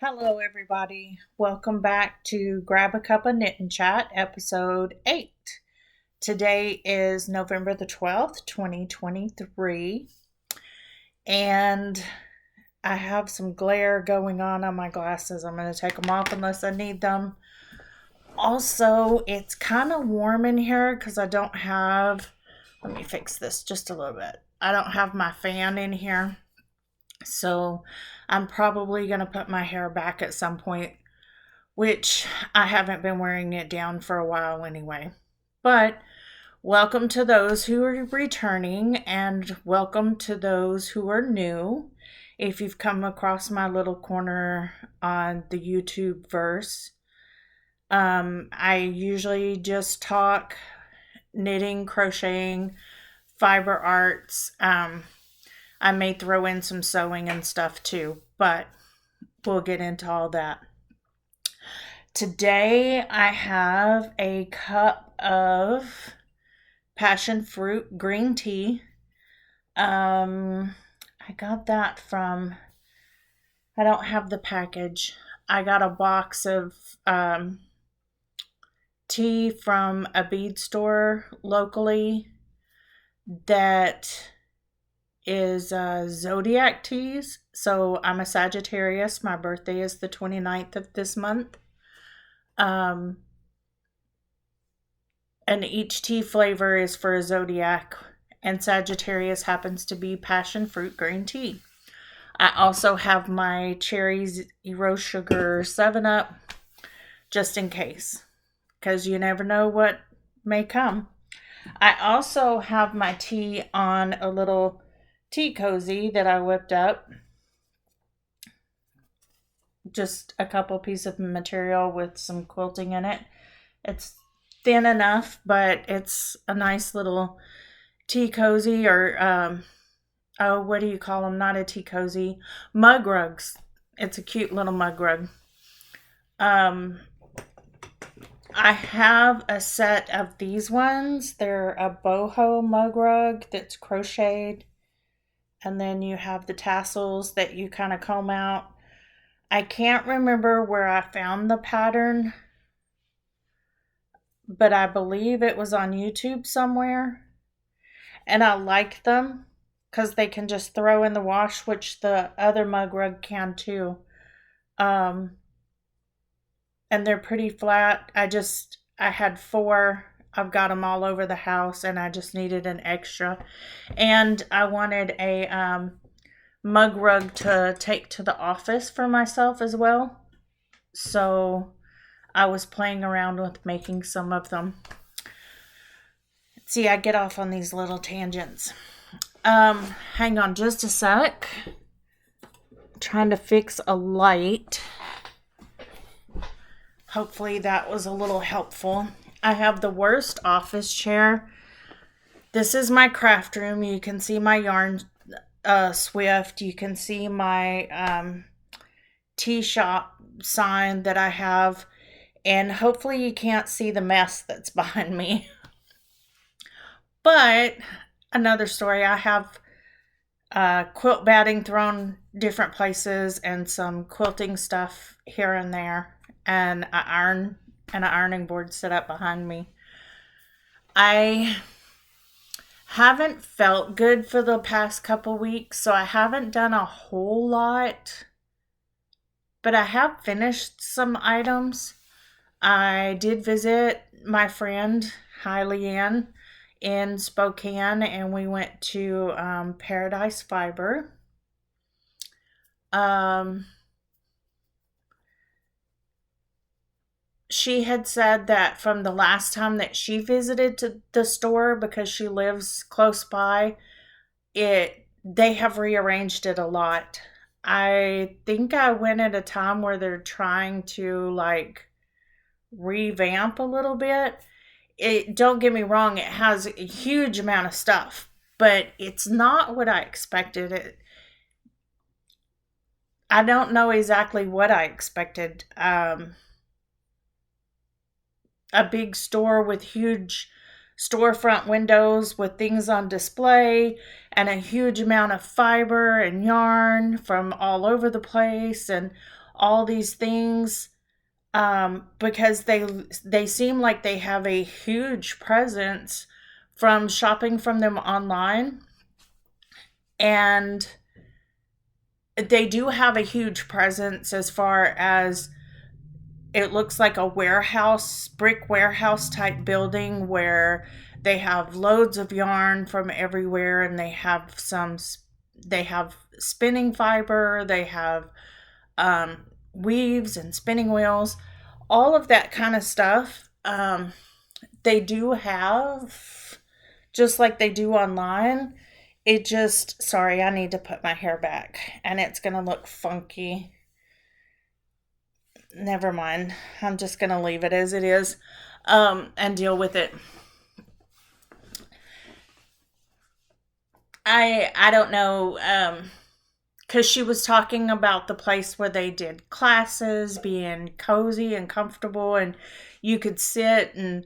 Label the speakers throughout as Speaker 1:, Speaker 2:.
Speaker 1: Hello, everybody. Welcome back to Grab a Cup of Knit and Chat, episode 8. Today is November the 12th, 2023, and I have some glare going on my glasses. I'm going to take them off unless I need them. Also, it's kind of warm in here because I don't have, let me fix this just a little bit. I don't have my fan in here. So I'm probably going to put my hair back at some point, which I haven't been wearing it down for a while anyway. But welcome to those who are returning, and welcome to those who are new. If you've come across my little corner on the YouTube verse, I usually just talk knitting, crocheting, fiber arts. I may throw in some sewing and stuff too, but we'll get into all that. Today I have a cup of passion fruit green tea. I got that from, I don't have the package. I got a box of tea from a bead store locally that is zodiac teas. So I'm a Sagittarius. My birthday is the 29th of this month. And each tea flavor is for a zodiac, and Sagittarius happens to be passion fruit green tea. I also have my cherry zero sugar 7-Up just in case, because you never know what may come. I also have my tea on a little tea cozy that I whipped up. Just a couple pieces of material with some quilting in it. It's thin enough, but it's a nice little tea cozy, or what do you call them? Not a tea cozy, mug rugs. It's a cute little mug rug. I have a set of these ones. They're a boho mug rug that's crocheted, and then you have the tassels that you kind of comb out. I can't remember where I found the pattern, but I believe it was on YouTube somewhere. And I like them because they can just throw in the wash, which the other mug rug can too. And they're pretty flat. I had 4. I've got them all over the house, and I just needed an extra. And I wanted a mug rug to take to the office for myself as well. So I was playing around with making some of them. See, I get off on these little tangents. Hang on just a sec. I'm trying to fix a light. Hopefully that was a little helpful. I have the worst office chair. This is my craft room. You can see my yarn Swift. You can see my tea shop sign that I have. And hopefully you can't see the mess that's behind me. But another story, I have quilt batting thrown different places and some quilting stuff here and there, and an ironing board set up behind me. I haven't felt good for the past couple weeks, so I haven't done a whole lot, but I have finished some items. I did visit my friend, hi Leanne, in Spokane, and we went to Paradise Fiber. She had said that from the last time that she visited to the store, because she lives close by, they have rearranged it a lot. I think I went at a time where they're trying to revamp a little bit. Don't get me wrong, it has a huge amount of stuff, but it's not what I expected. I don't know exactly what I expected. A big store with huge storefront windows with things on display, and a huge amount of fiber and yarn from all over the place, and all these things, because they seem like they have a huge presence from shopping from them online, and they do have a huge presence as far as it looks like a warehouse, brick warehouse type building where they have loads of yarn from everywhere, and they have spinning fiber, they have weaves and spinning wheels, all of that kind of stuff. They do have, just like they do online. It just, sorry, I need to put my hair back and it's going to look funky. Never mind. I'm just going to leave it as it is, and deal with it. I don't know, because she was talking about the place where they did classes being cozy and comfortable, and you could sit, and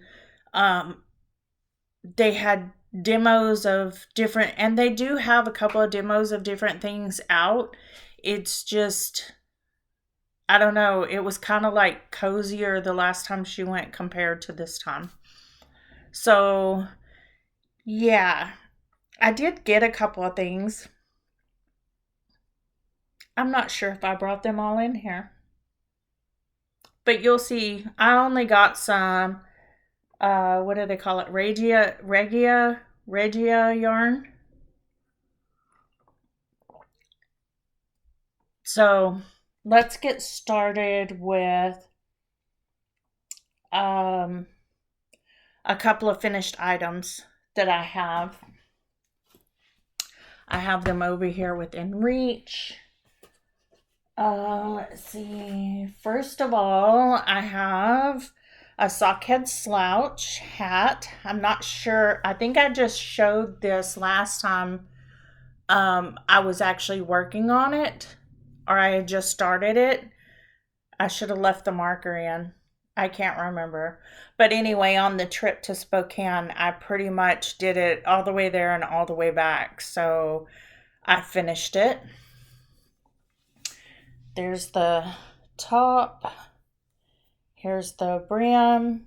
Speaker 1: they had demos of different, and they do have a couple of demos of different things out. It's just, I don't know, it was kind of like cozier the last time she went compared to this time. So, yeah, I did get a couple of things. I'm not sure if I brought them all in here, but you'll see. I only got some, what do they call it? Regia yarn. So let's get started with a couple of finished items that I have. I have them over here within reach. Let's see. First of all, I have a sockhead slouch hat. I'm not sure. I think I just showed this last time I was actually working on it, or I had just started it. I should have left the marker in. I can't remember. But anyway, on the trip to Spokane, I pretty much did it all the way there and all the way back. So I finished it. There's the top. Here's the brim.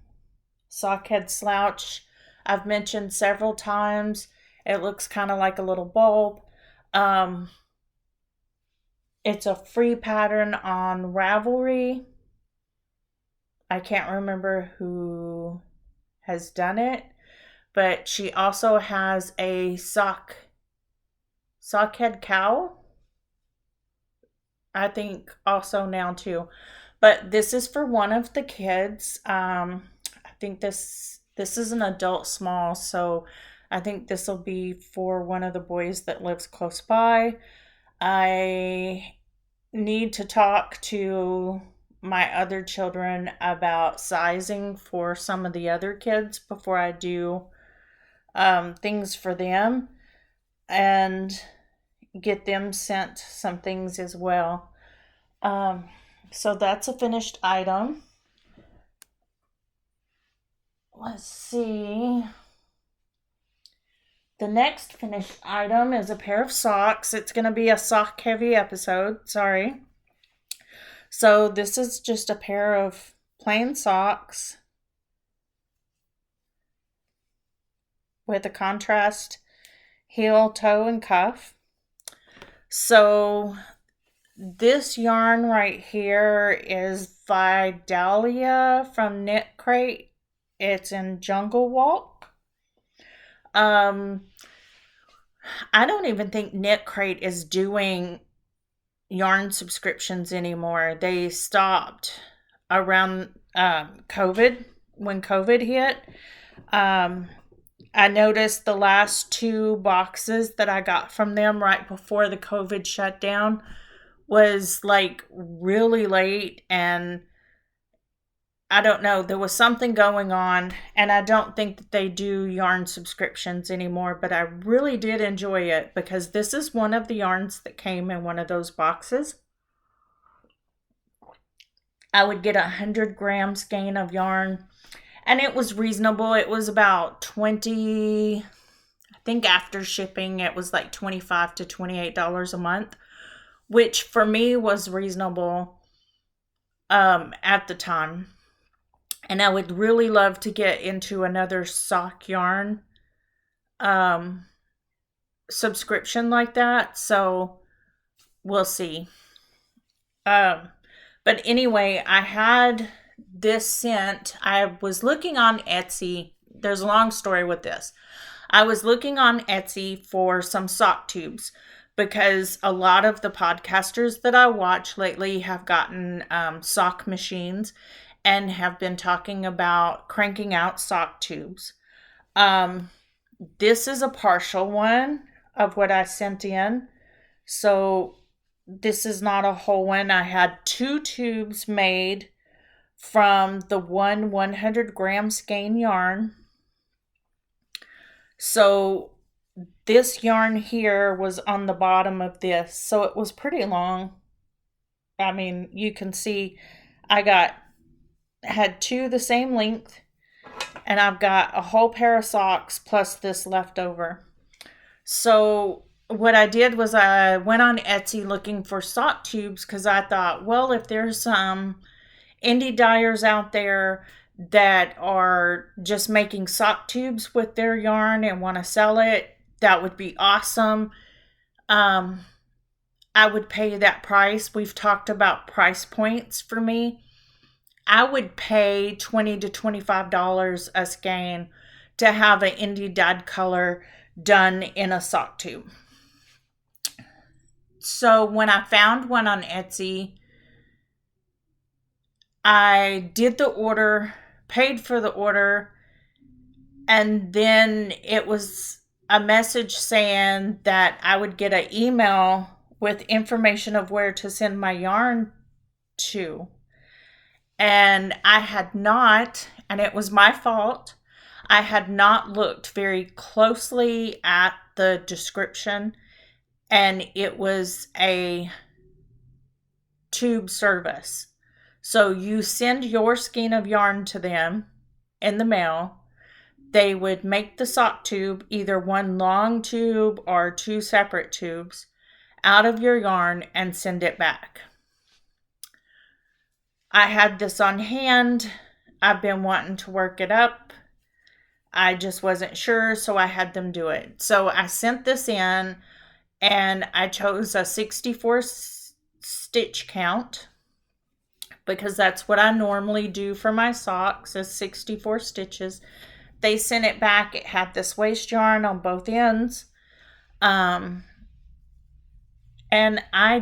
Speaker 1: Sockhead slouch. I've mentioned several times. It looks kind of like a little bulb. It's a free pattern on Ravelry. I can't remember who has done it, but she also has a sockhead cowl, I think, also now too. But this is for one of the kids. I think this is an adult small, so I think this will be for one of the boys that lives close by. I need to talk to my other children about sizing for some of the other kids before I do things for them, and get them sent some things as well. So that's a finished item. Let's see. The next finished item is a pair of socks. It's going to be a sock heavy episode. Sorry. So this is just a pair of plain socks with a contrast heel, toe, and cuff. So this yarn right here is Vidalia from Knit Crate. It's in Jungle Walk. I don't even think Knit Crate is doing yarn subscriptions anymore. They stopped around COVID, when COVID hit. I noticed the last 2 boxes that I got from them right before the COVID shutdown was like really late, and I don't know, there was something going on, and I don't think that they do yarn subscriptions anymore, but I really did enjoy it because this is one of the yarns that came in one of those boxes. I would get 100 grams gain of yarn, and it was reasonable. It was about 20, I think after shipping, it was like $25 to $28 a month, which for me was reasonable. at the time. And I would really love to get into another sock yarn um, subscription like that. So we'll see. Um, but anyway, I had this sent. I was looking on Etsy. There's a long story with this. I was looking on Etsy for some sock tubes because a lot of the podcasters that I watch lately have gotten sock machines and have been talking about cranking out sock tubes. Um, this is a partial one of what I sent in. So this is not a whole one. I had 2 tubes made from the 100-gram skein yarn. So this yarn here was on the bottom of this, so it was pretty long. I mean, you can see I had 2 the same length, and I've got a whole pair of socks plus this left over. So what I did was I went on Etsy looking for sock tubes because I thought, well, if there's some indie dyers out there that are just making sock tubes with their yarn and want to sell it, that would be awesome. I would pay that price. We've talked about price points for me. I would pay $20 to $25 a skein to have an indie dyed color done in a sock tube. So when I found one on Etsy, I did the order, paid for the order, and then it was a message saying that I would get an email with information of where to send my yarn to. And I had not, and it was my fault, I had not looked very closely at the description, and it was a tube service. So you send your skein of yarn to them in the mail. They would make the sock tube, either one long tube or 2 separate tubes, out of your yarn and send it back. I had this on hand. I've been wanting to work it up. I just wasn't sure, so I had them do it. So I sent this in, and I chose a 64 stitch count because that's what I normally do for my socks, is 64 stitches. They sent it back. It had this waste yarn on both ends. And I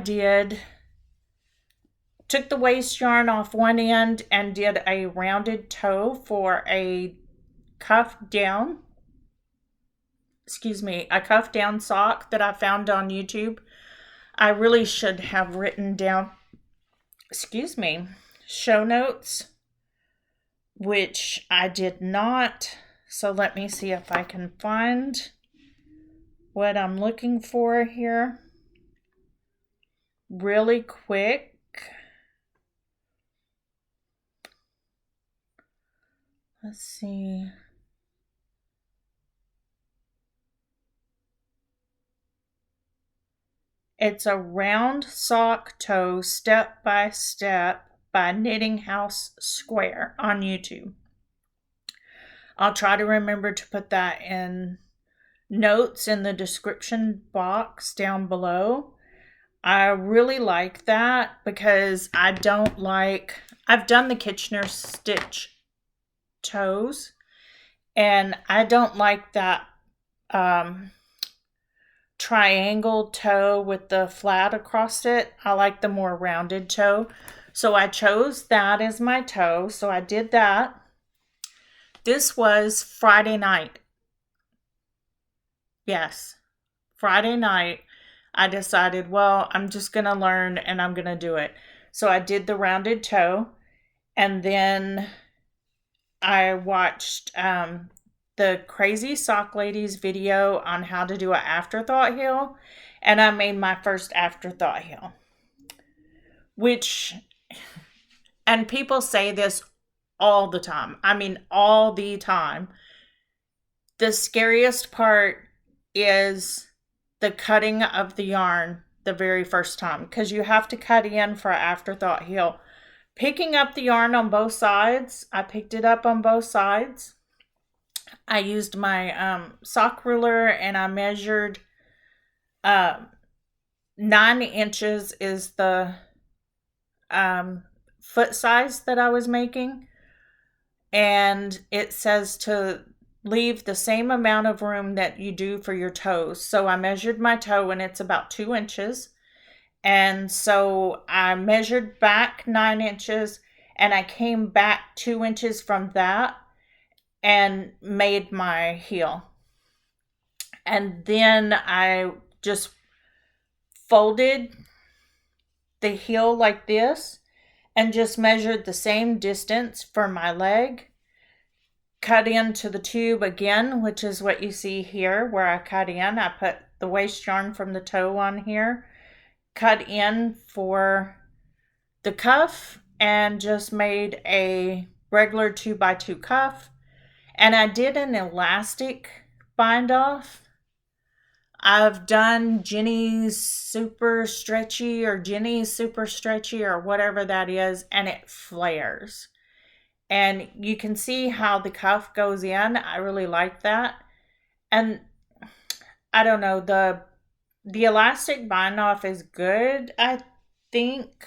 Speaker 1: took the waste yarn off one end and did a rounded toe for a cuff down sock that I found on YouTube. I really should have written down, show notes, which I did not. So let me see if I can find what I'm looking for here really quick. Let's see. It's a round sock toe step by step by Knitting House Square on YouTube. I'll try to remember to put that in notes in the description box down below. I really like that because I've done the Kitchener stitch toes, and I don't like that triangle toe with the flat across it. I like the more rounded toe. So I chose that as my toe. So I did that. This was Friday night. Yes, Friday night. I decided, well, I'm just going to learn and I'm going to do it. So I did the rounded toe, and then I watched the Crazy Sock Ladies video on how to do an afterthought heel, and I made my first afterthought heel. And people say this all the time. I mean, all the time. The scariest part is the cutting of the yarn the very first time, because you have to cut in for an afterthought heel picking up the yarn on both sides. I picked it up on both sides. I used my sock ruler and I measured 9 inches is the foot size that I was making. And it says to leave the same amount of room that you do for your toes. So I measured my toe and it's about 2 inches. And so I measured back 9 inches and I came back 2 inches from that and made my heel. And then I just folded the heel like this and just measured the same distance for my leg. Cut into the tube again, which is what you see here where I cut in. I put the waste yarn from the toe on here, cut in for the cuff, and just made a regular 2x2 cuff. And I did an elastic bind off. I've done Jenny's Super Stretchy or whatever that is, and it flares. And you can see how the cuff goes in. I really like that. And I don't know, the elastic bind off is good, I think.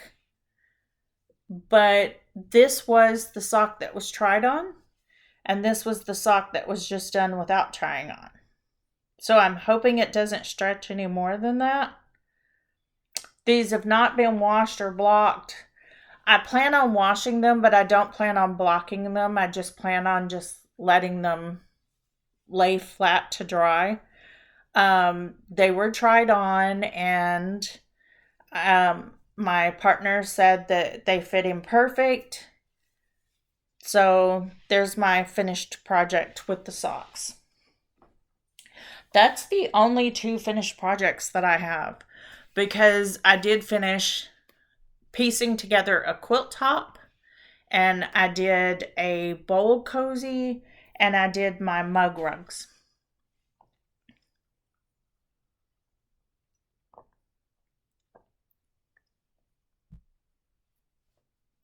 Speaker 1: But this was the sock that was tried on. And this was the sock that was just done without trying on. So I'm hoping it doesn't stretch any more than that. These have not been washed or blocked. I plan on washing them, but I don't plan on blocking them. I just plan on just letting them lay flat to dry. They were tried on, and my partner said that they fit him perfect. So there's my finished project with the socks. That's the only 2 finished projects that I have, because I did finish piecing together a quilt top, and I did a bowl cozy, and I did my mug rugs.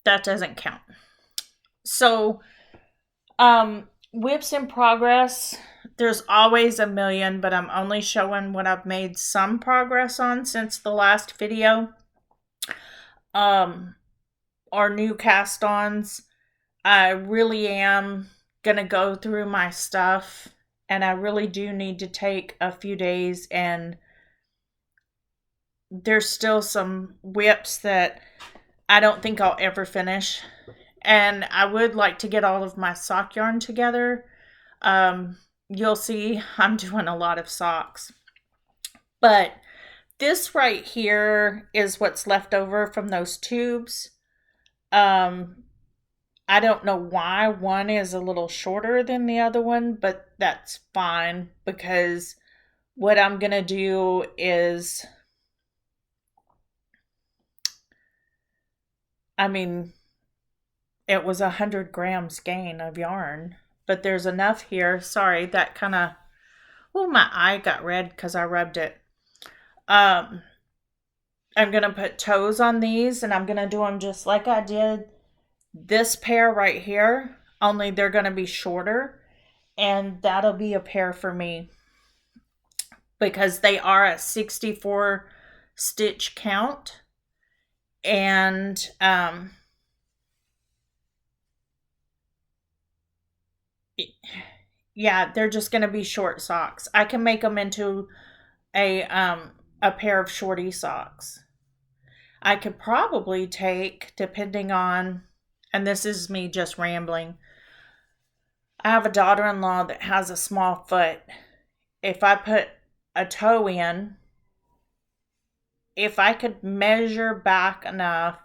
Speaker 1: That doesn't count. So, whips in progress. There's always a million, but I'm only showing what I've made some progress on since the last video. Our new cast-ons. I really am gonna go through my stuff, and I really do need to take a few days, and there's still some whips that I don't think I'll ever finish. And I would like to get all of my sock yarn together. You'll see I'm doing a lot of socks. But this right here is what's left over from those tubes. I don't know why one is a little shorter than the other one, but that's fine, because what I'm going to do is, it was 100 grams gain of yarn, but there's enough here. Sorry, that kind of, my eye got red because I rubbed it. I'm going to put toes on these, and I'm going to do them just like I did this pair right here, only they're going to be shorter, and that'll be a pair for me because they are a 64 stitch count. And yeah, they're just going to be short socks. I can make them into a pair of shorty socks. I could probably take, depending on, and this is me just rambling, I have a daughter-in-law that has a small foot. If I put a toe in, if I could measure back enough,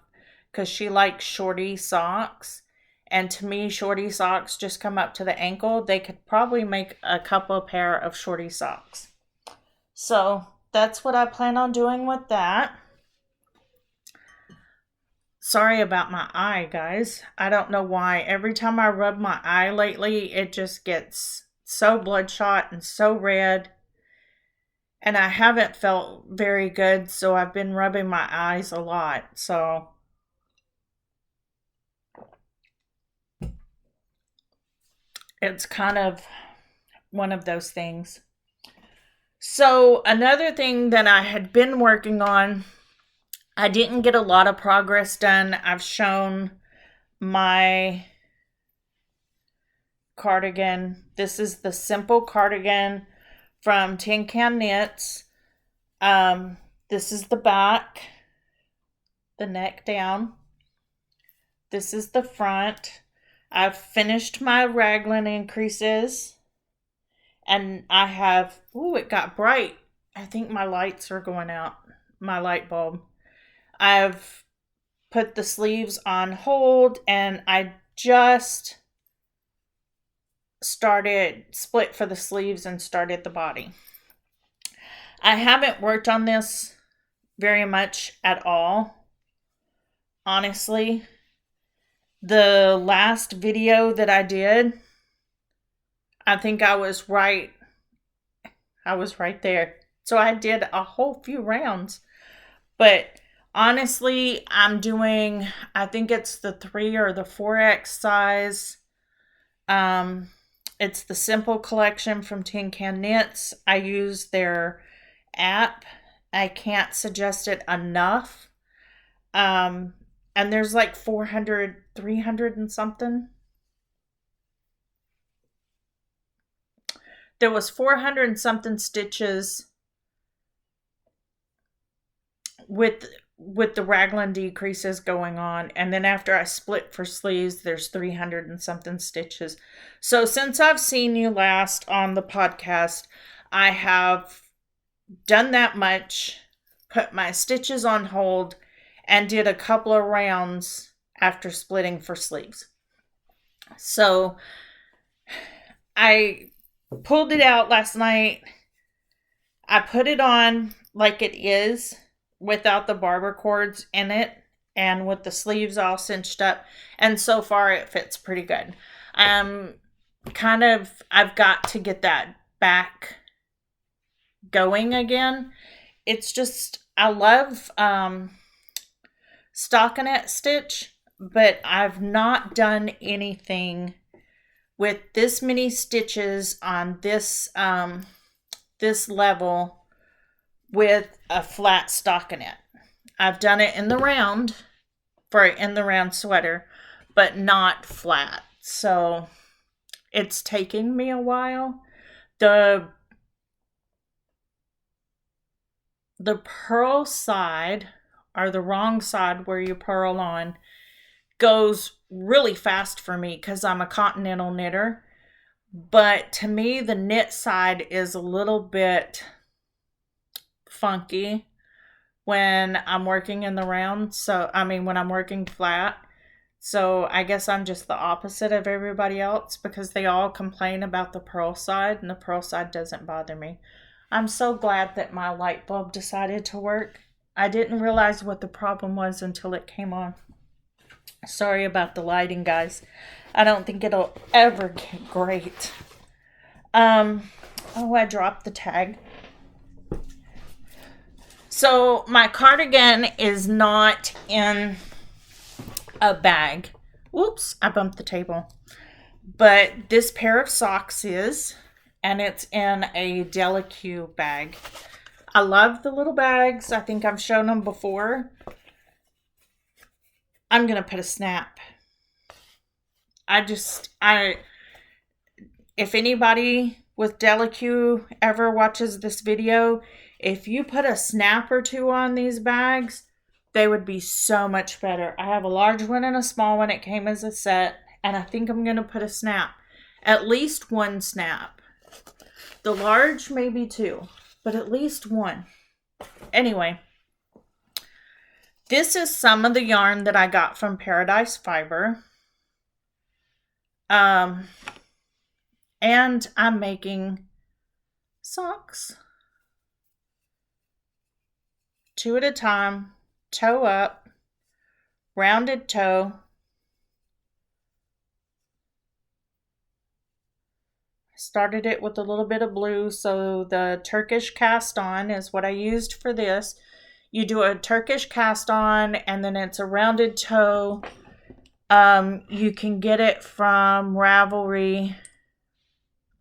Speaker 1: because she likes shorty socks, and to me, shorty socks just come up to the ankle, they could probably make a couple pair of shorty socks. So that's what I plan on doing with that. Sorry about my eye, guys. I don't know why. Every time I rub my eye lately, it just gets so bloodshot and so red. And I haven't felt very good, so I've been rubbing my eyes a lot. So it's kind of one of those things. So another thing that I had been working on, I didn't get a lot of progress done. I've shown my cardigan. This is the simple cardigan from Tin Can Knits. This is the back, the neck down. This is the front. I've finished my raglan increases. And I have, it got bright. I think my lights are going out, my light bulb. I've put the sleeves on hold, and I just split for the sleeves and started the body. I haven't worked on this very much at all, honestly. The last video that I did, I think I was right there. So I did a whole few rounds. But honestly, I'm doing, I think it's the 3 or the 4X size. It's the Simple collection from Tin Can Knits. I use their app. I can't suggest it enough. And there's like 300 and something. There was 400 and something stitches with the raglan decreases going on. And then after I split for sleeves, there's 300 and something stitches. So since I've seen you last on the podcast, I have done that much, put my stitches on hold, and did a couple of rounds after splitting for sleeves. So I pulled it out last night. I put it on like it is without the barber cords in it and with the sleeves all cinched up. And so far it fits pretty good. I've got to get that back going again. It's just, I love stockinette stitch, but I've not done anything with this many stitches on this this level with a flat stockinette. I've done it in the round for an in the round sweater, but not flat. So it's taking me a while. The purl side, or the wrong side where you purl on, goes really fast for me because I'm a continental knitter. But to me, the knit side is a little bit funky when I'm working in the round. When I'm working flat. So I guess I'm just the opposite of everybody else because they all complain about the purl side, and the purl side doesn't bother me. I'm so glad that my light bulb decided to work. I didn't realize what the problem was until it came on. Sorry about the lighting, guys. I don't think it'll ever get great. I dropped the tag. So my cardigan is not in a bag. Whoops, I bumped the table. But this pair of socks is, and it's in a Delaque bag. I love the little bags. I think I've shown them before. I'm going to put a snap. If anybody with Delaque ever watches this video, if you put a snap or two on these bags, they would be so much better. I have a large one and a small one. It came as a set, and I think I'm going to put a snap. At least one snap. The large, maybe two, but at least one. Anyway, this is some of the yarn that I got from Paradise Fiber. And I'm making socks. 2 at a time, toe up, rounded toe. Started it with a little bit of blue, so the Turkish cast on is what I used for this. You do a Turkish cast on, and then it's a rounded toe. You can get it from Ravelry.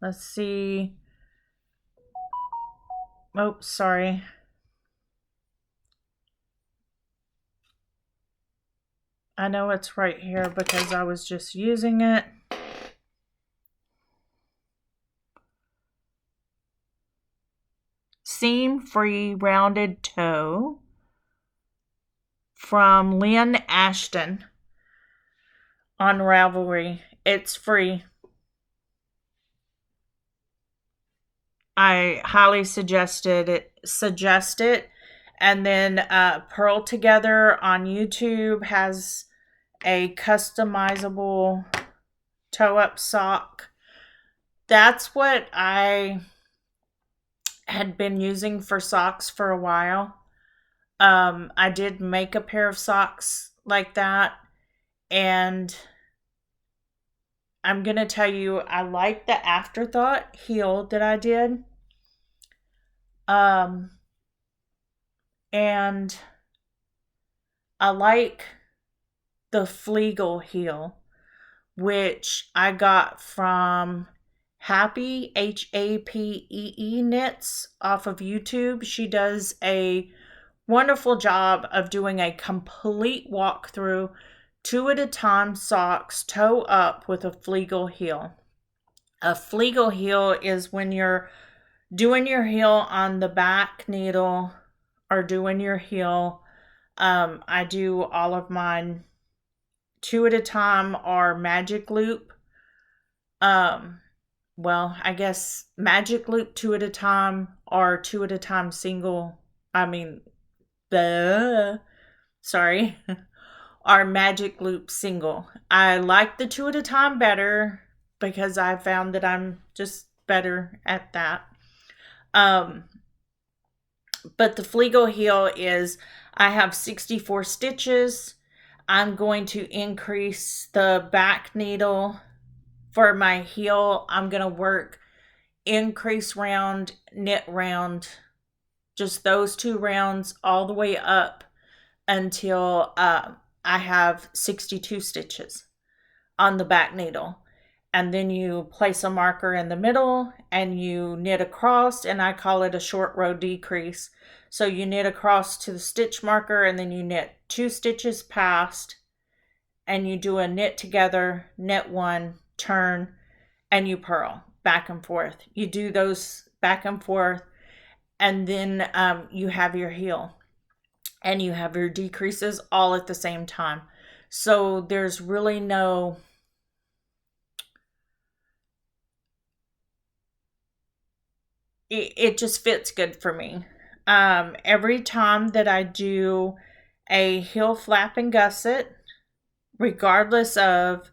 Speaker 1: Let's see. Oh, sorry. I know it's right here because I was just using it. Seam-free rounded toe from Lynn Ashton on Ravelry. It's free. I highly suggest it. And then Pearl Together on YouTube has a customizable toe up sock. That's what I had been using for socks for a while. I did make a pair of socks like that, and I'm going to tell you, I like the afterthought heel that I did. And I like the Flegel heel, which I got from Happy, Hapee Knits off of YouTube. She does a wonderful job of doing a complete walkthrough, 2 at a time socks, toe up with a Flegel heel. A Flegel heel is when you're doing your heel on the back needle or doing your heel. I do all of mine 2 at a time or magic loop. Well, I guess magic loop 2 at a time or 2 at a time single. Sorry. Or magic loop single. I like the 2 at a time better because I found that I'm just better at that. But the Flegel heel is, I have 64 stitches. I'm going to increase the back needle for my heel. I'm going to work increase round, knit round, just those 2 rounds all the way up until I have 62 stitches on the back needle. And then you place a marker in the middle and you knit across, and I call it a short row decrease. So you knit across to the stitch marker and then you knit 2 stitches past and you do a knit together, knit 1, turn, and you purl back and forth. You do those back and forth, and then you have your heel and you have your decreases all at the same time. So there's really no it just fits good for me. Every time that I do a heel flap and gusset, regardless of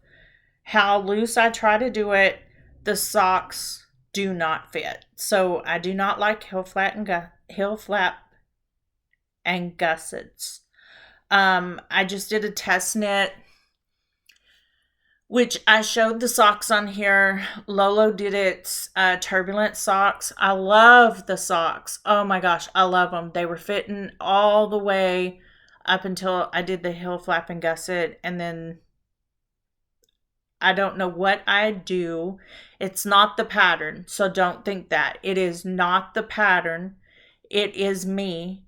Speaker 1: how loose I try to do it, the socks do not fit. So I do not like heel flap and gussets. I just did a test knit, which I showed the socks on here. Lolo did its turbulent socks. I love the socks. Oh my gosh, I love them. They were fitting all the way up until I did the heel flap and gusset, and then I don't know what I do. It's not the pattern, so don't think that. It is not the pattern. It is me.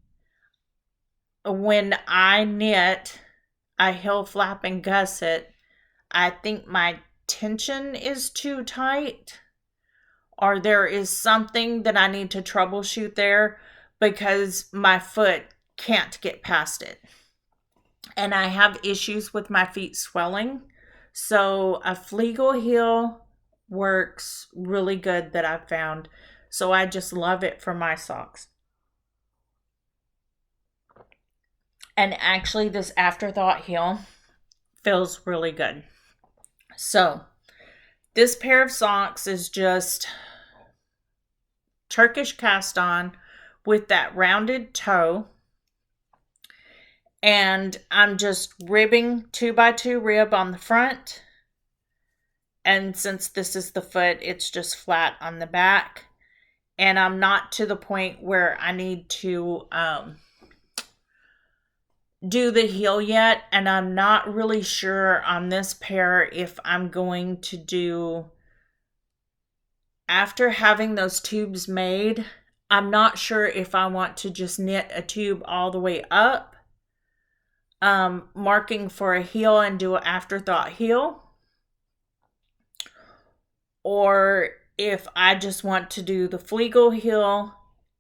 Speaker 1: When I knit a heel flap and gusset, I think my tension is too tight, or there is something that I need to troubleshoot there because my foot can't get past it. And I have issues with my feet swelling. So a Flegel heel works really good that I've found. So I just love it for my socks. And actually this afterthought heel feels really good. So this pair of socks is just Turkish cast on with that rounded toe. And I'm just ribbing 2x2 rib on the front. And since this is the foot, it's just flat on the back. And I'm not to the point where I need to do the heel yet. And I'm not really sure on this pair if I'm going to do after having those tubes made, I'm not sure if I want to just knit a tube all the way up, marking for a heel and do an afterthought heel, or if I just want to do the fleagle heel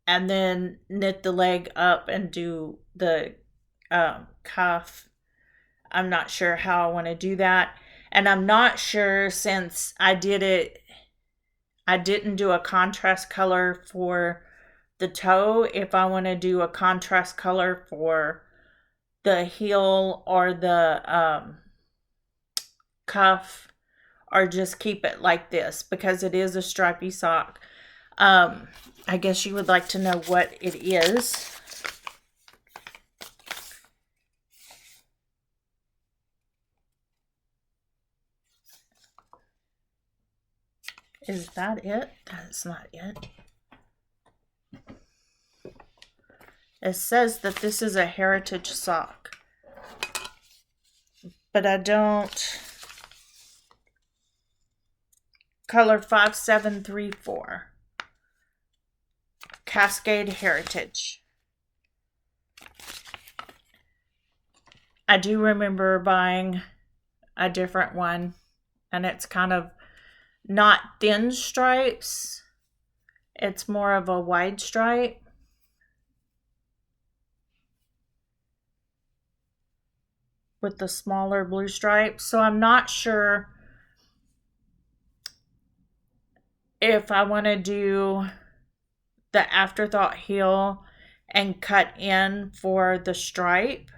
Speaker 1: and then knit the leg up and do the cuff. I'm not sure how I want to do that. And I'm not sure, since I didn't do a contrast color for the toe, if I want to do a contrast color for the heel or the cuff, or just keep it like this because it is a stripy sock. I guess you would like to know what it is. Is that it? That's not it. It says that this is a heritage sock, but I don't. Color 5734. Cascade Heritage. I do remember buying a different one, and it's kind of not thin stripes. It's more of a wide stripe. With the smaller blue stripes. So I'm not sure if I want to do the afterthought heel and cut in for the stripe.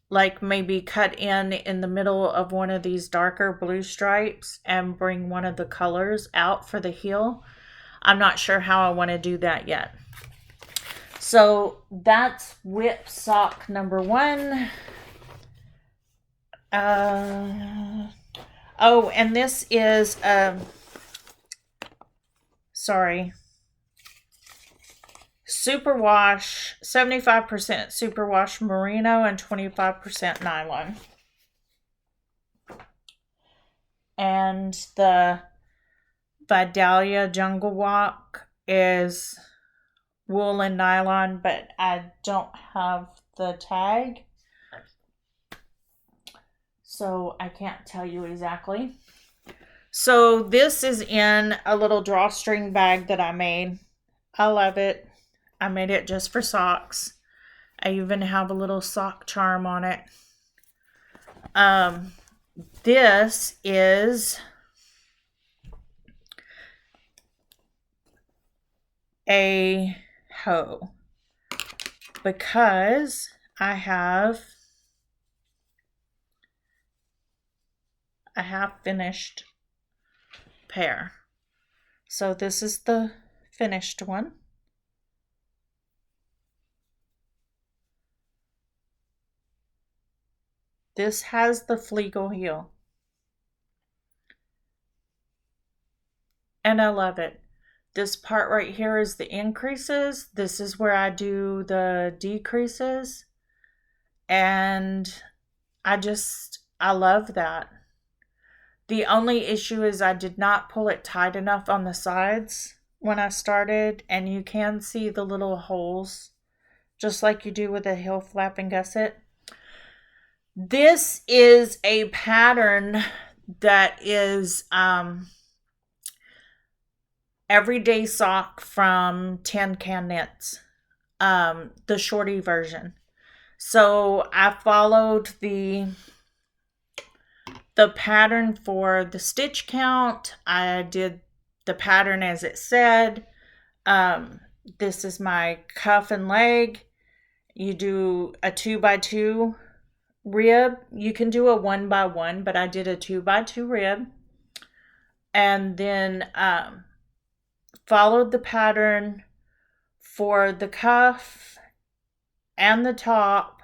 Speaker 1: Like maybe cut in the middle of one of these darker blue stripes and bring one of the colors out for the heel. I'm not sure how I want to do that yet. So that's whip sock number 1. Oh, and this is, superwash, 75% superwash merino and 25% nylon. And the Vidalia Jungle Walk is wool and nylon, but I don't have the tag, so I can't tell you exactly. So this is in a little drawstring bag that I made. I love it. I made it just for socks. I even have a little sock charm on it. This is a hoe because I have a half finished pair. So this is the finished one. This has the fleagle heel. And I love it. This part right here is the increases. This is where I do the decreases. And I love that. The only issue is I did not pull it tight enough on the sides when I started. And you can see the little holes, just like you do with a heel flap and gusset. This is a pattern that is everyday sock from Tin Can Knits, the shorty version. So I followed the pattern for the stitch count. I did the pattern as it said. This is my cuff and leg. You do a 2x2 rib. You can do a 1x1, but I did a 2x2 rib. And then followed the pattern for the cuff and the top,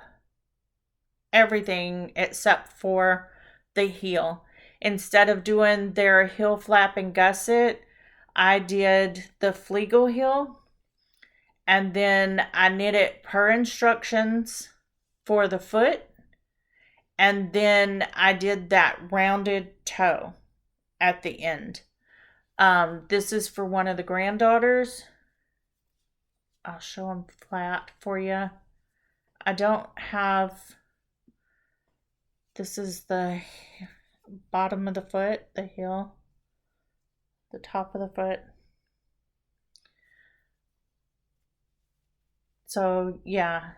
Speaker 1: everything except for the heel. Instead of doing their heel flap and gusset, I did the fleagle heel, and then I knit it per instructions for the foot, and then I did that rounded toe, at the end. This is for one of the granddaughters. I'll show them flat for you. I don't have, this is the bottom of the foot, the heel, the top of the foot. So yeah,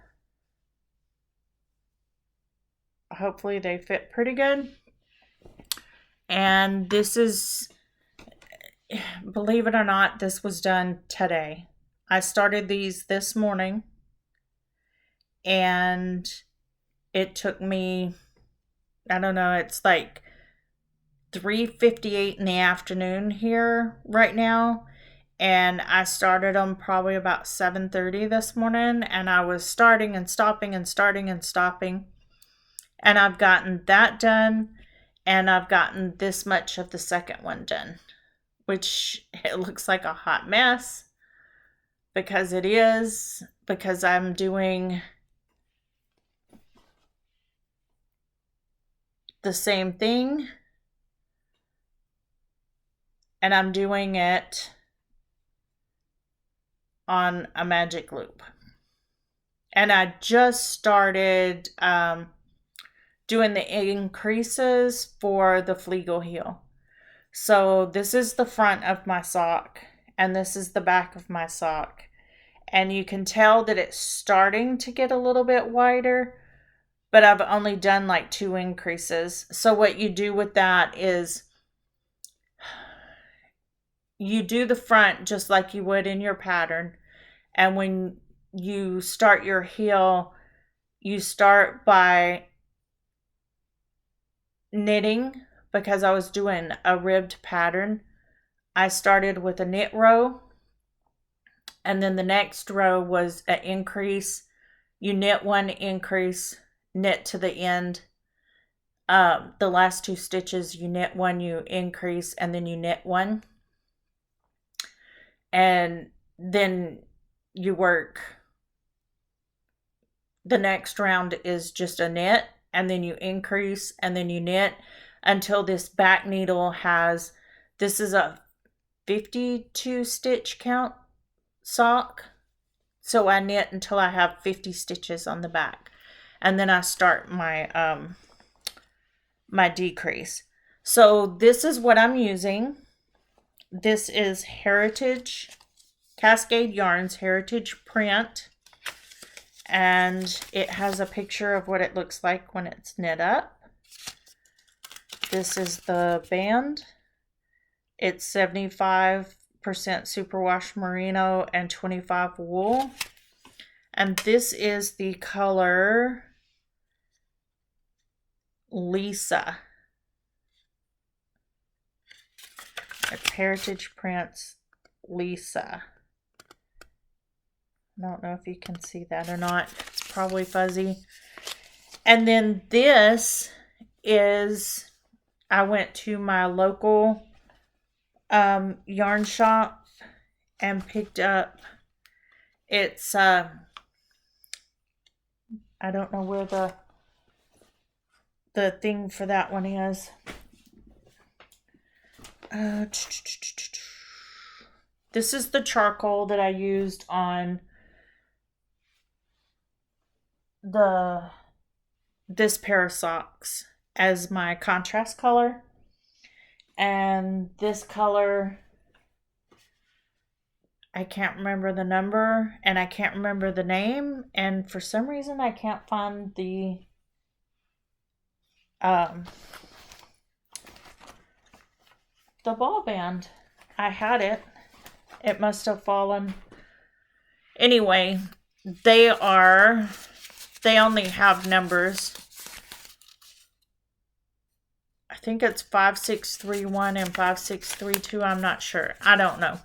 Speaker 1: hopefully they fit pretty good. And this is, believe it or not, this was done today. I started these this morning, and it took me, I don't know, it's like 3:58 in the afternoon here right now, and I started them probably about 7:30 this morning, and I was starting and stopping and starting and stopping, and I've gotten that done, and I've gotten this much of the second one done, which it looks like a hot mess, because it is, because I'm doing the same thing, and I'm doing it on a magic loop. And I just started doing the increases for the Flegel heel. So this is the front of my sock, and this is the back of my sock. And you can tell that it's starting to get a little bit wider, but I've only done like 2 increases. So what you do with that is you do the front just like you would in your pattern. And when you start your heel, you start by knitting, because I was doing a ribbed pattern. I started with a knit row, and then the next row was an increase. You knit 1 increase, knit to the end. The last 2 stitches, you knit 1, you increase, and then you knit 1. And then you work. The next round is just a knit, and then you increase, and then you knit until this back needle has, this is a 52 stitch count sock. So I knit until I have 50 stitches on the back, and then I start my my decrease. So this is what I'm using. This is Heritage Cascade Yarns Heritage Print, and it has a picture of what it looks like when it's knit up. This is the band. It's 75% superwash merino and 25 wool. And this is the color Lisa. It's Heritage Prints Lisa. I don't know if you can see that or not. It's probably fuzzy. And then this is, I went to my local yarn shop and picked up, it's I don't know where the thing for that one is. This is the charcoal that I used on this pair of socks as my contrast color. And this color, I can't remember the number, and I can't remember the name, and for some reason I can't find the ball band. I had it. It must have fallen. Anyway, they only have numbers. I think it's 5631 and 5632. I'm not sure. I don't know.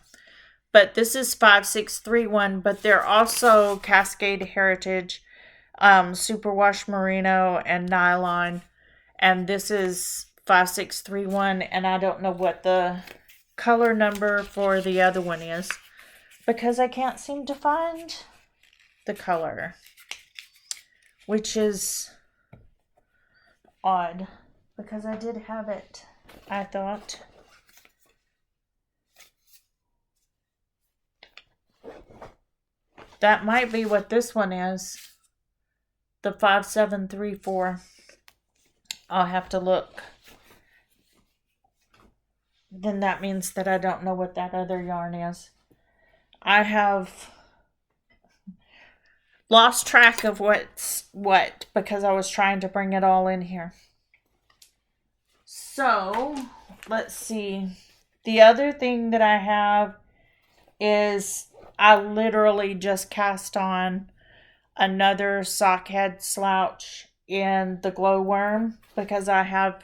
Speaker 1: But this is 5631, but they're also Cascade Heritage, Superwash Merino, and Nylon. And this is 5631, and I don't know what the color number for the other one is, because I can't seem to find the color, which is odd, because I did have it, I thought. That might be what this one is. The 5734. I'll have to look. Then that means that I don't know what that other yarn is. I have lost track of what's what because I was trying to bring it all in here. So, let's see. The other thing that I have is I literally just cast on another sock head slouch in the glowworm because I have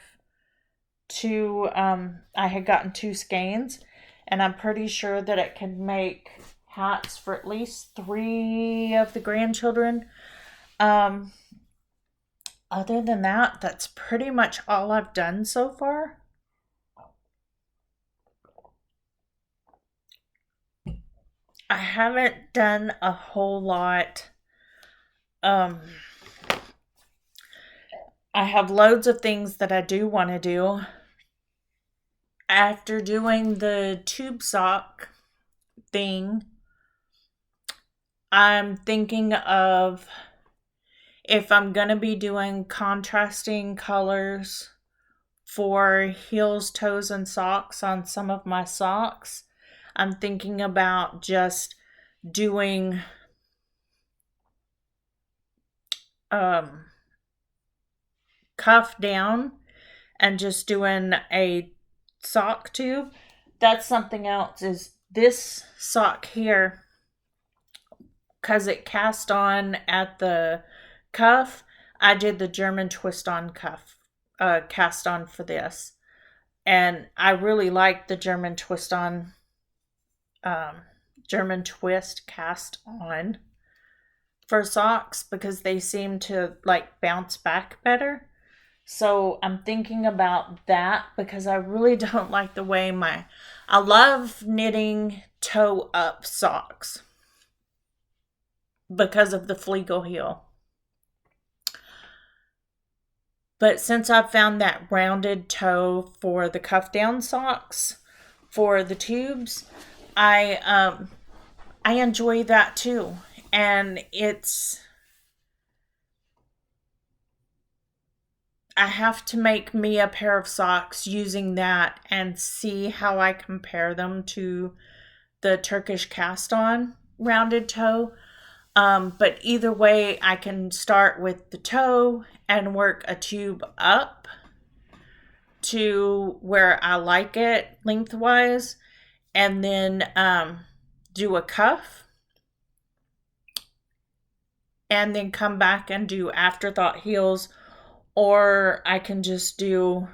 Speaker 1: I had gotten 2 skeins, and I'm pretty sure that it can make hats for at least 3 of the grandchildren. Other than that, that's pretty much all I've done so far. I haven't done a whole lot. I have loads of things that I do want to do. After doing the tube sock thing, I'm thinking of if I'm going to be doing contrasting colors for heels, toes, and socks on some of my socks, I'm thinking about just doing cuff down and just doing a sock tube. That's something else, is this sock here, because it cast on at the cuff. I did the German twist on cuff cast on for this, and I really like the German twist cast on for socks because they seem to like bounce back better. So I'm thinking about that because I really don't like the way I love knitting toe up socks because of the Flegel heel. But since I've found that rounded toe for the cuff down socks for the tubes, I enjoy that too. And I have to make me a pair of socks using that and see how I compare them to the Turkish cast on rounded toe. But either way, I can start with the toe and work a tube up to where I like it lengthwise, and then do a cuff, and then come back and do afterthought heels, or I can just do,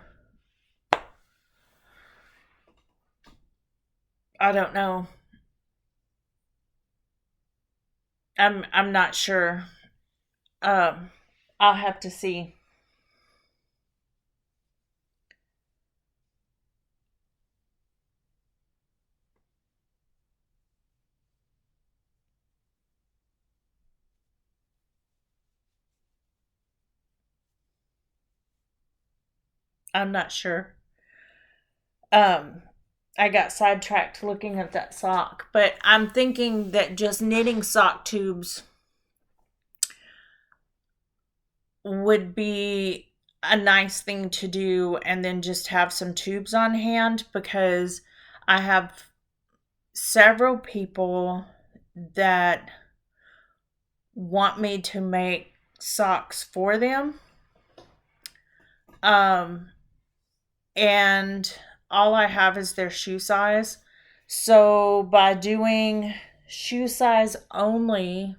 Speaker 1: I don't know. I'm not sure. I'll have to see. I'm not sure. I got sidetracked looking at that sock, but I'm thinking that just knitting sock tubes would be a nice thing to do, and then just have some tubes on hand because I have several people that want me to make socks for them. And all I have is their shoe size. So by doing shoe size only,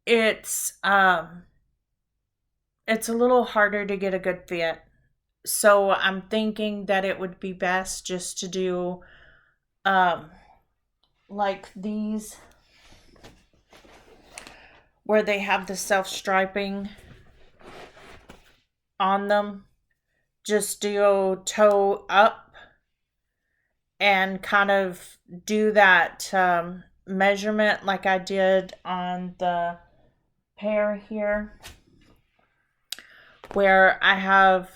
Speaker 1: it's a little harder to get a good fit. So I'm thinking that it would be best just to do like these where they have the self-striping on them. Just do toe up and kind of do that measurement like I did on the pair here, where I have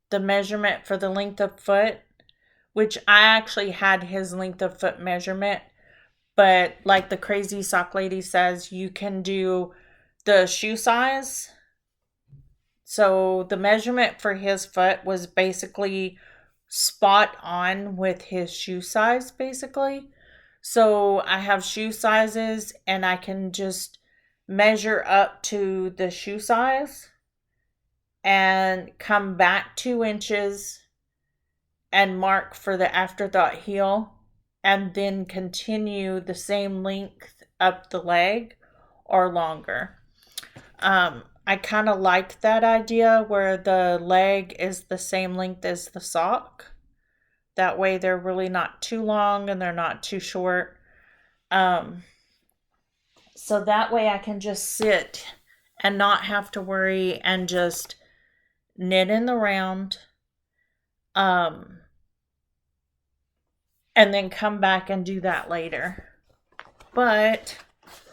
Speaker 1: the measurement for the length of foot, which I actually had his length of foot measurement, But like the crazy sock lady says, you can do the shoe size. So the measurement for his foot was basically spot on with his shoe size, basically. So I have shoe sizes and I can just measure up to the shoe size and come back 2 inches and mark for the afterthought heel and then continue the same length up the leg or longer. I kind of like that idea where the leg is the same length as the sock. That way they're really not too long and they're not too short. So that way I can just sit and not have to worry and just knit in the round. And then come back and do that later. But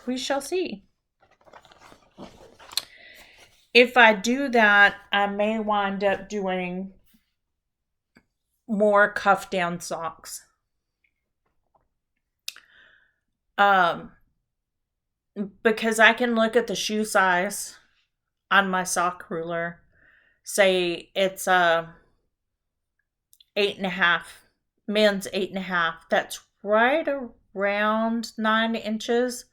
Speaker 1: we shall see. If I do that, I may wind up doing more cuff down socks. Because I can look at the shoe size on my sock ruler. Say it's 8.5, men's 8.5. That's right around 9 inches.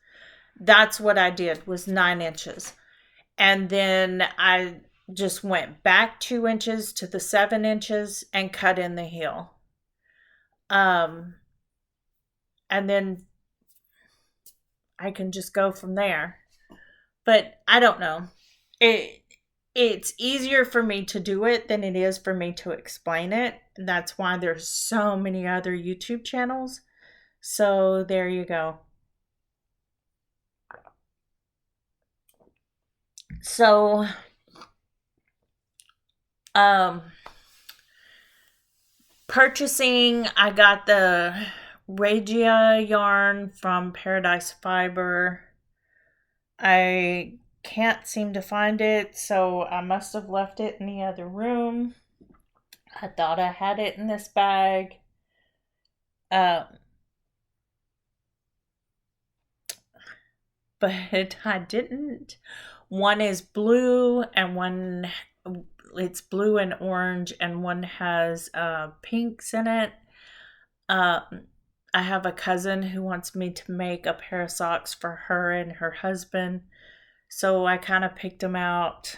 Speaker 1: That's what I did, was 9 inches. And then I just went back 2 inches to the 7 inches and cut in the heel. And then I can just go from there. But I don't know. It's easier for me to do it than it is for me to explain it. And that's why there's so many other YouTube channels. So there you go. So, purchasing, I got the Regia yarn from Paradise Fiber. I can't seem to find it, so I must have left it in the other room. I thought I had it in this bag. But I didn't. One is blue and one, it's blue and orange, and one has pinks in it. I have a cousin who wants me to make a pair of socks for her and her husband. So I kind of picked them out.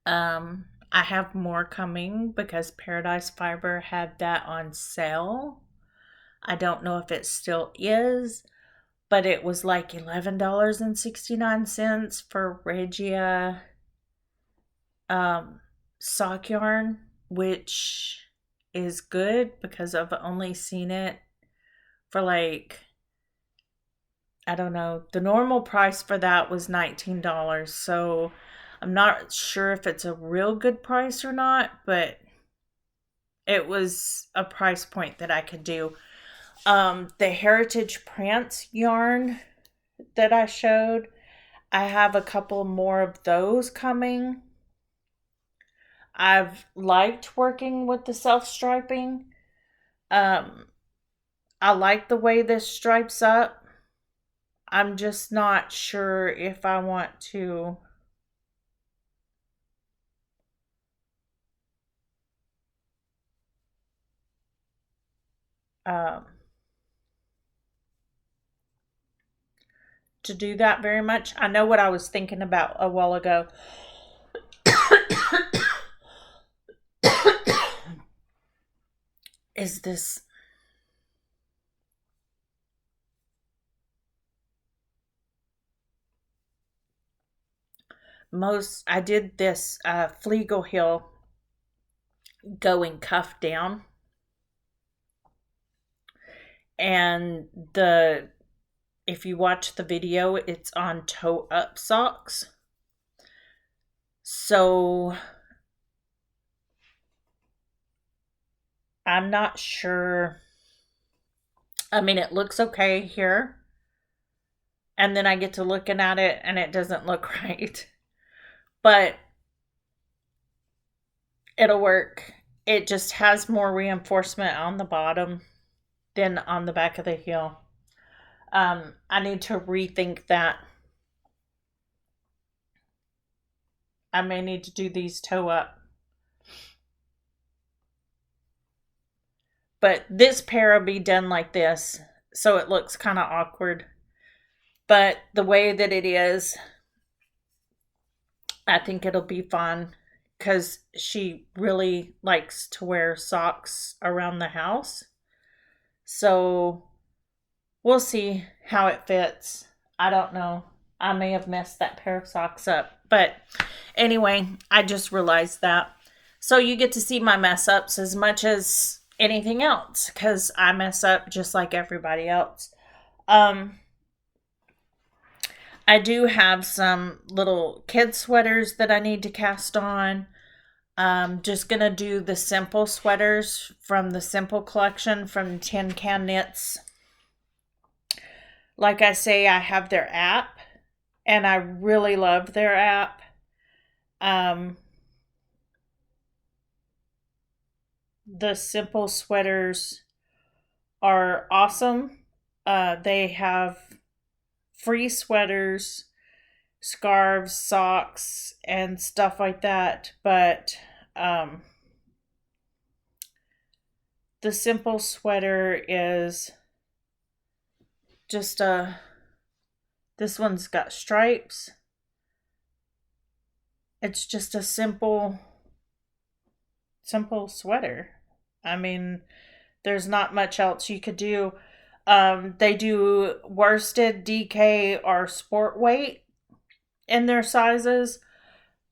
Speaker 1: I have more coming because Paradise Fiber had that on sale. I don't know if it still is, but it was like $11.69 for Regia sock yarn, which is good because I've only seen it for like, I don't know, the normal price for that was $19. So I'm not sure if it's a real good price or not, but it was a price point that I could do. The Heritage Prance yarn that I showed, I have a couple more of those coming. I've liked working with the self-striping. I like the way this stripes up. I'm just not sure if I want to do that very much. I know what I was thinking about a while ago. Is this I did this Flegel heel going cuff down, and if you watch the video, it's on toe up socks. So I'm not sure. I mean, it looks okay here, and then I get to looking at it and it doesn't look right, but it'll work. It just has more reinforcement on the bottom than on the back of the heel. I need to rethink that. I may need to do these toe up. But this pair will be done like this, so it looks kind of awkward. But the way that it is, I think it'll be fun because she really likes to wear socks around the house. So we'll see how it fits. I don't know. I may have messed that pair of socks up. But anyway, I just realized that. So you get to see my mess ups as much as anything else because I mess up just like everybody else. I do have some little kid sweaters that I need to cast on. Just gonna do the simple sweaters from the Simple collection from Tin Can Knits. Like I say, I have their app, and I really love their app. The Simple sweaters are awesome. They have free sweaters, scarves, socks, and stuff like that. But the Simple sweater is just this one's got stripes. It's just a simple sweater. I mean, there's not much else you could do. They do worsted, DK, or sport weight in their sizes.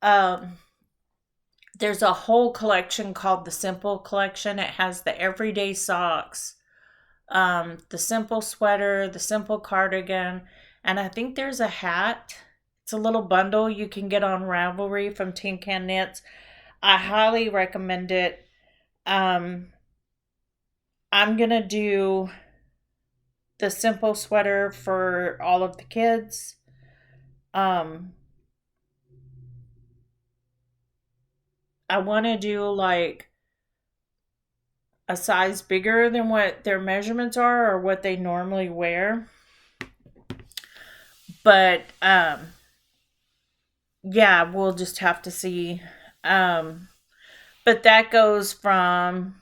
Speaker 1: There's a whole collection called the Simple collection. It has the everyday socks, the Simple sweater, the Simple cardigan, and I think there's a hat. It's a little bundle you can get on Ravelry from Tin Can Knits. I highly recommend it. I'm gonna do the Simple sweater for all of the kids. I want to do like a size bigger than what their measurements are or what they normally wear. But yeah, we'll just have to see. But that goes from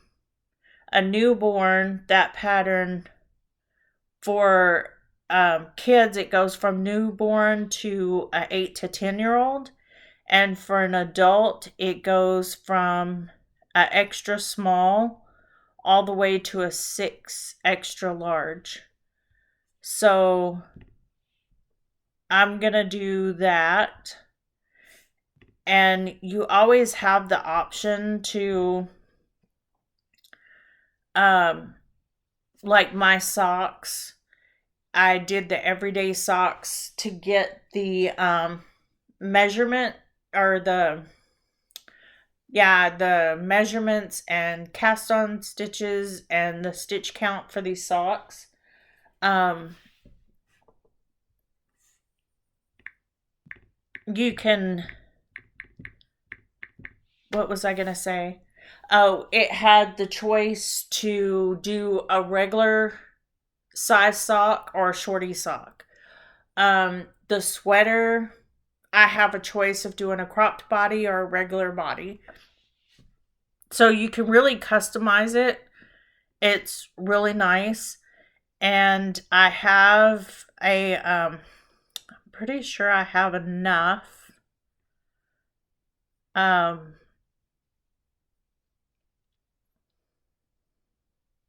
Speaker 1: a newborn, that pattern for kids, it goes from newborn to a 8 to 10-year-old. And for an adult, it goes from a extra small all the way to a 6 extra large. So I'm going to do that. And you always have the option to, like my socks, I did the everyday socks to get the measurement or the measurements and cast on stitches and the stitch count for these socks. You can, what was I gonna say? Oh, it had the choice to do a regular size sock or a shorty sock. The sweater, I have a choice of doing a cropped body or a regular body. So you can really customize it. It's really nice. And I have I'm pretty sure I have enough.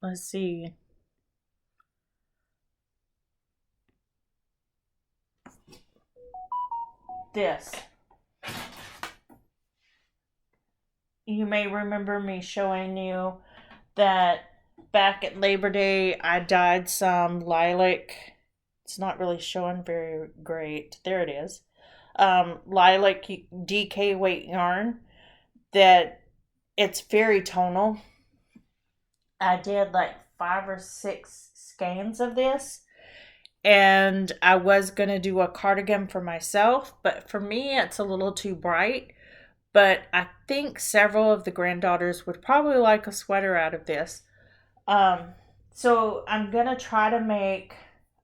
Speaker 1: Let's see. This. You may remember me showing you that back at Labor Day I dyed some lilac. It's not really showing very great. There it is. Lilac DK weight yarn that it's very tonal. I did like 5 or 6 skeins of this. And I was going to do a cardigan for myself, but for me it's a little too bright. But I think several of the granddaughters would probably like a sweater out of this. So I'm going to try to make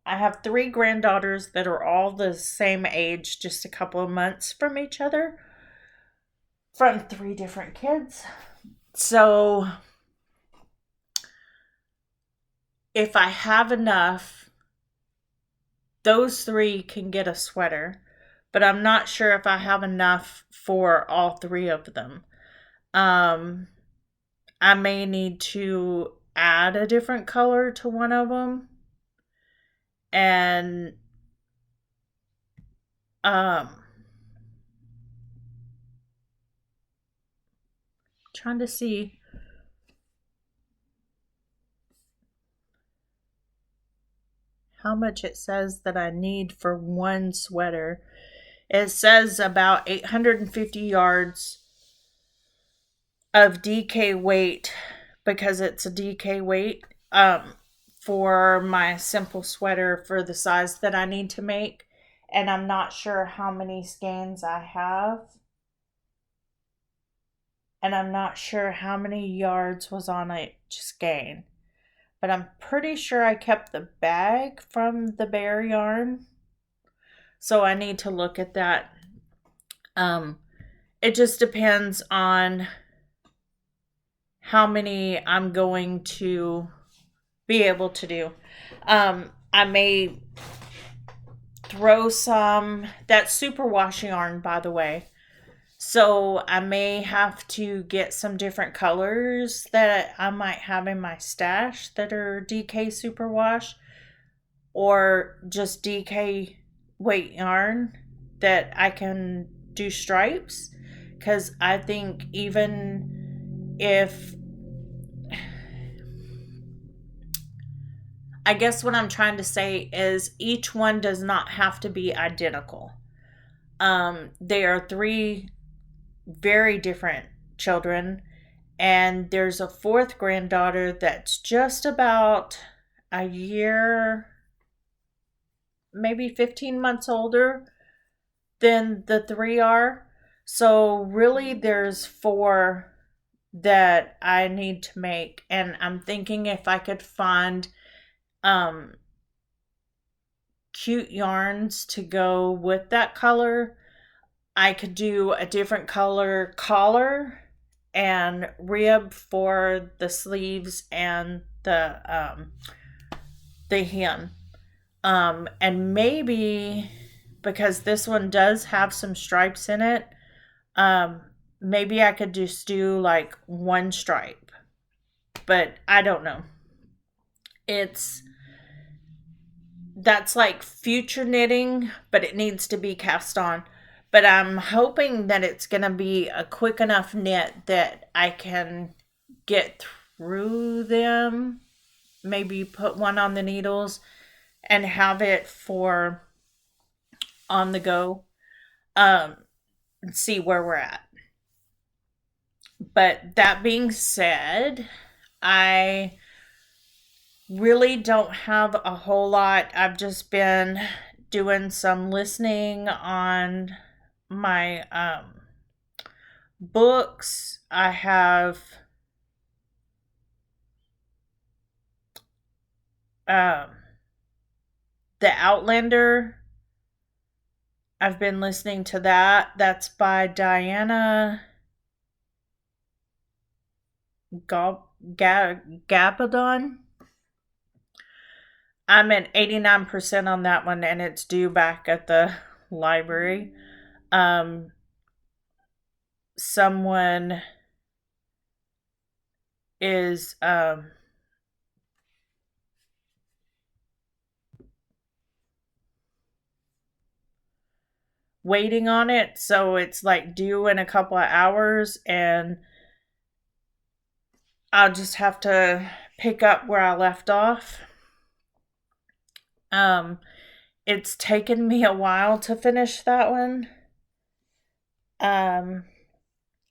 Speaker 1: I have three granddaughters that are all the same age, just a couple of months from each other, from three different kids. So if I have enough, those three can get a sweater, but I'm not sure if I have enough for all three of them. Um, I may need to add a different color to one of them, and um, trying to see how much it says that I need for one sweater. It says about 850 yards of DK weight because it's a DK weight for my simple sweater for the size that I need to make. And I'm not sure how many skeins I have. And I'm not sure how many yards was on each skein. But I'm pretty sure I kept the bag from the bear yarn. So I need to look at that. It just depends on how many I'm going to be able to do. I may throw some, that's superwash yarn, by the way. So I may have to get some different colors that I might have in my stash that are DK superwash, or just DK weight yarn that I can do stripes. Because I think even if, I guess what I'm trying to say is each one does not have to be identical. They are three very different children, and there's a fourth granddaughter that's just about a year, maybe 15 months older than the three are. So really there's four that I need to make, and I'm thinking if I could find cute yarns to go with that color, I could do a different color collar and rib for the sleeves and the hem. And maybe because this one does have some stripes in it, maybe I could just do like one stripe. But I don't know. That's like future knitting, but it needs to be cast on. But I'm hoping that it's going to be a quick enough knit that I can get through them. Maybe put one on the needles and have it for on the go. And see where we're at. But that being said, I really don't have a whole lot. I've just been doing some listening on my books. I have The Outlander. I've been listening to that. That's by Diana Gabaldon. I'm at 89% on that one, and it's due back at the library. Someone is waiting on it, so it's like due in a couple of hours, and I'll just have to pick up where I left off. It's taken me a while to finish that one. I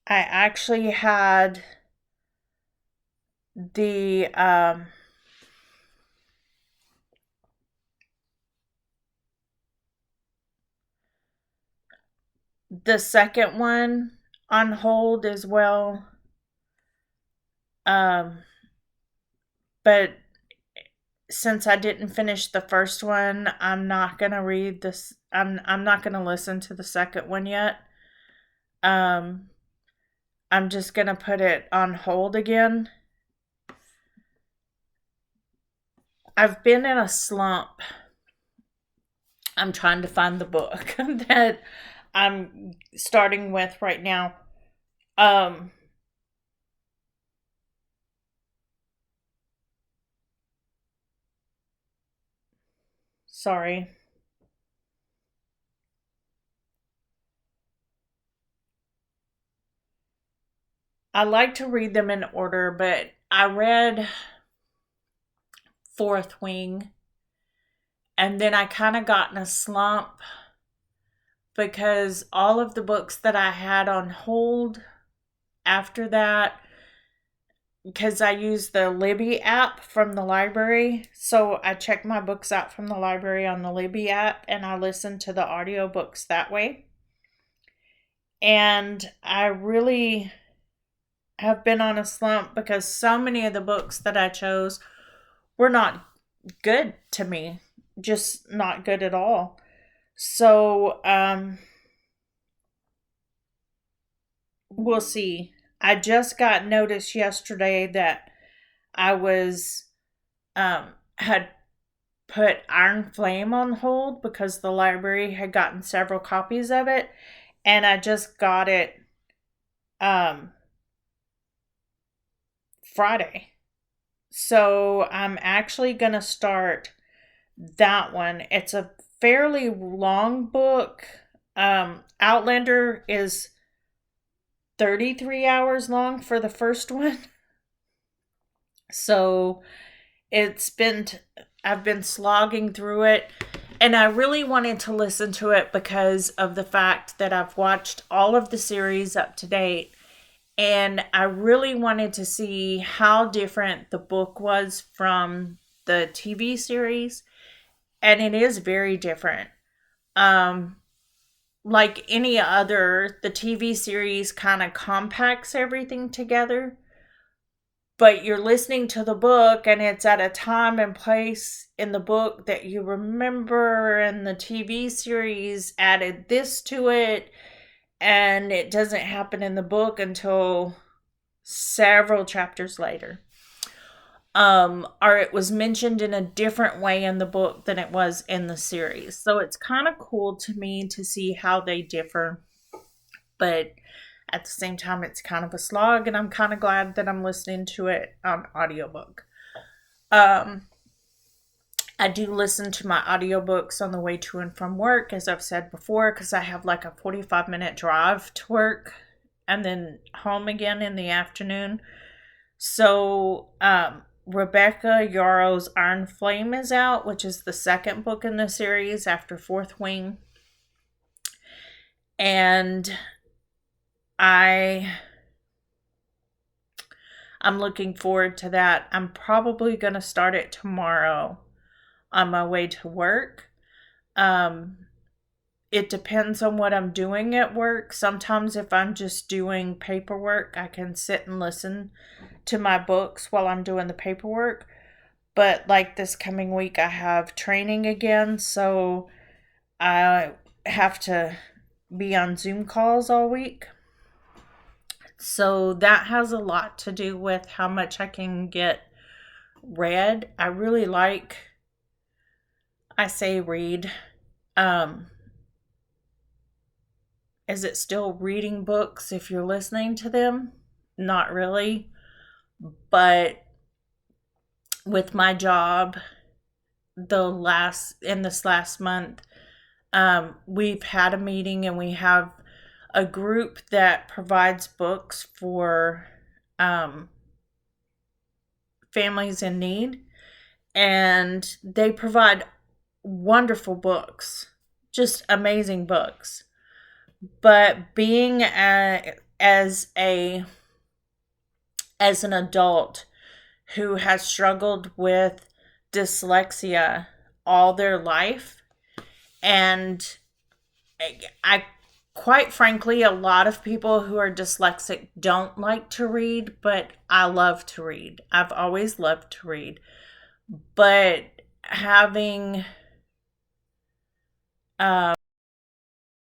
Speaker 1: actually had the second one on hold as well. But since I didn't finish the first one, I'm not gonna read this. I'm not gonna listen to the second one yet. Um, I'm just gonna put it on hold again. I've been in a slump. I'm trying to find the book that I'm starting with right now. Um, Sorry. I like to read them in order, but I read Fourth Wing, and then I kind of got in a slump because all of the books that I had on hold after that, because I use the Libby app from the library. So I check my books out from the library on the Libby app and I listen to the audiobooks that way. And I really have been on a slump because so many of the books that I chose were not good to me, just not good at all. So, we'll see. I just got notice yesterday that I was had put Iron Flame on hold because the library had gotten several copies of it, and I just got it um Friday. So I'm actually gonna start that one. It's a fairly long book. Outlander is 33 hours long for the first one. So I've been slogging through it, and I really wanted to listen to it because of the fact that I've watched all of the series up to date, and I really wanted to see how different the book was from the TV series, and it is very different. Um like any other, the TV series kind of compacts everything together, but you're listening to the book and it's at a time and place in the book that you remember, and the TV series added this to it, and it doesn't happen in the book until several chapters later. Or it was mentioned in a different way in the book than it was in the series. So it's kind of cool to me to see how they differ, but at the same time, it's kind of a slog, and I'm kind of glad that I'm listening to it on audiobook. Um, I do listen to my audiobooks on the way to and from work, as I've said before, because I have like a 45-minute drive to work and then home again in the afternoon. So, Rebecca Yarrow's Iron Flame is out, which is the second book in the series after Fourth Wing. And I'm looking forward to that. I'm probably going to start it tomorrow on my way to work. It depends on what I'm doing at work. Sometimes if I'm just doing paperwork, I can sit and listen to my books while I'm doing the paperwork. But like this coming week, I have training again, so I have to be on Zoom calls all week. So that has a lot to do with how much I can get read. I really like, I say read. Is it still reading books if you're listening to them? Not really. But with my job, this last month, we've had a meeting, and we have a group that provides books for families in need, and they provide wonderful books, just amazing books. But being as an adult who has struggled with dyslexia all their life, and I quite frankly, a lot of people who are dyslexic don't like to read, but I love to read. I've always loved to read. but having